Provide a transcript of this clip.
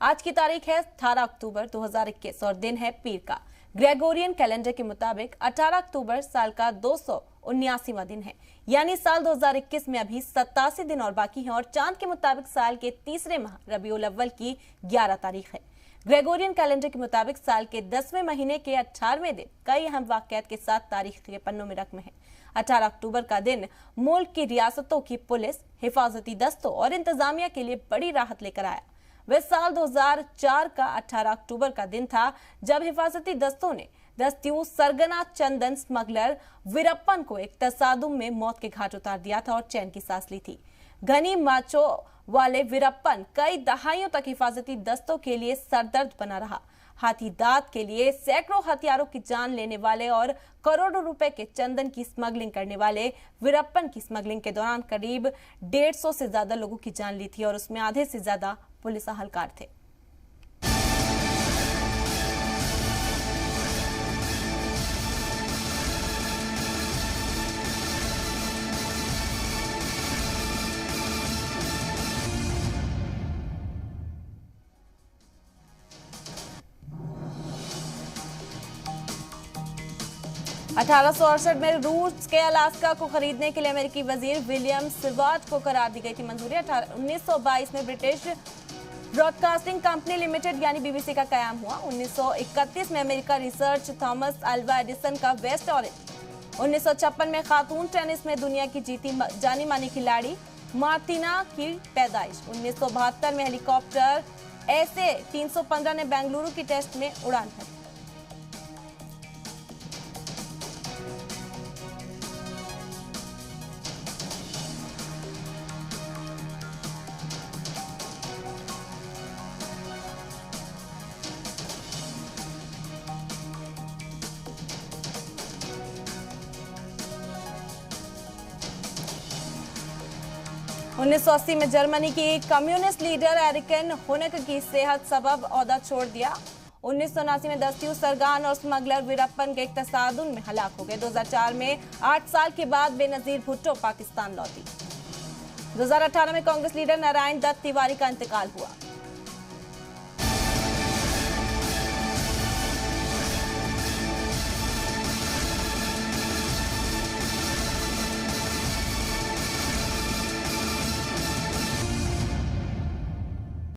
आज की तारीख है 18 अक्टूबर 2021 और दिन है पीर का। ग्रेगोरियन कैलेंडर के मुताबिक 18 अक्टूबर साल का 279वां दिन है, यानी साल 2021 में अभी 87 दिन और बाकी हैं और चांद के मुताबिक साल के तीसरे माह रबीउल अव्वल की 11 तारीख है। ग्रेगोरियन कैलेंडर के मुताबिक साल के 10वें महीने के 18वें दिन कई अहम वाकयात के साथ तारीख के पन्नों में रकम है। 18 अक्टूबर का दिन मुल्क की रियासतों की पुलिस, हिफाजती दस्तों और इंतजामिया के लिए बड़ी राहत लेकर आया। वह साल 2004 का 18 अक्टूबर का दिन था जब हिफाजती दस्तों ने दस्तियों सरगना चंदन स्मगलर वीरप्पन को एक तसादुम में मौत के घाट उतार दिया था और चैन की सांस ली थी। घनी माचो वाले वीरप्पन कई दहाइयों तक हिफाजती दस्तों के लिए सरदर्द बना रहा। हाथी दांत के लिए सैकड़ों हथियारों की जान लेने वाले और करोड़ों रुपए के चंदन की स्मगलिंग करने वाले वीरप्पन की स्मगलिंग के दौरान करीब 150 से ज्यादा लोगों की जान ली थी और उसमें आधे से ज्यादा पुलिस अहलकार थे। अठारह में रूस के अलास्का को खरीदने के लिए अमेरिकी वजीर विलियम सिवार्ट को करार दी गई थी मंजूरी। 1922 में ब्रिटिश ब्रॉडकास्टिंग कंपनी लिमिटेड यानी बीबीसी का कयाम हुआ। 1931 में America research Thomas Alva Edison का वेस्ट ऑरेंज। 1956 में खातून टेनिस में दुनिया की जीती जानी मानी खिलाड़ी मार्टिना की पैदाइश। 1972 में हेलीकॉप्टर ऐसे 315 ने बेंगलुरु की टेस्ट में उड़ान भरी। उन्नीस सौ 1980 में जर्मनी की कम्युनिस्ट लीडर एरिकन होनेक की सेहत सबब ओहदा छोड़ दिया। 1979 में दस्तियों सरगन और स्मगलर वीरप्पन के एक तसादुम में हलाक हो गए। 2004 में 8 साल के बाद बेनजीर भुट्टो पाकिस्तान लौटी। 2018 में कांग्रेस लीडर नारायण दत्त तिवारी का इंतकाल हुआ।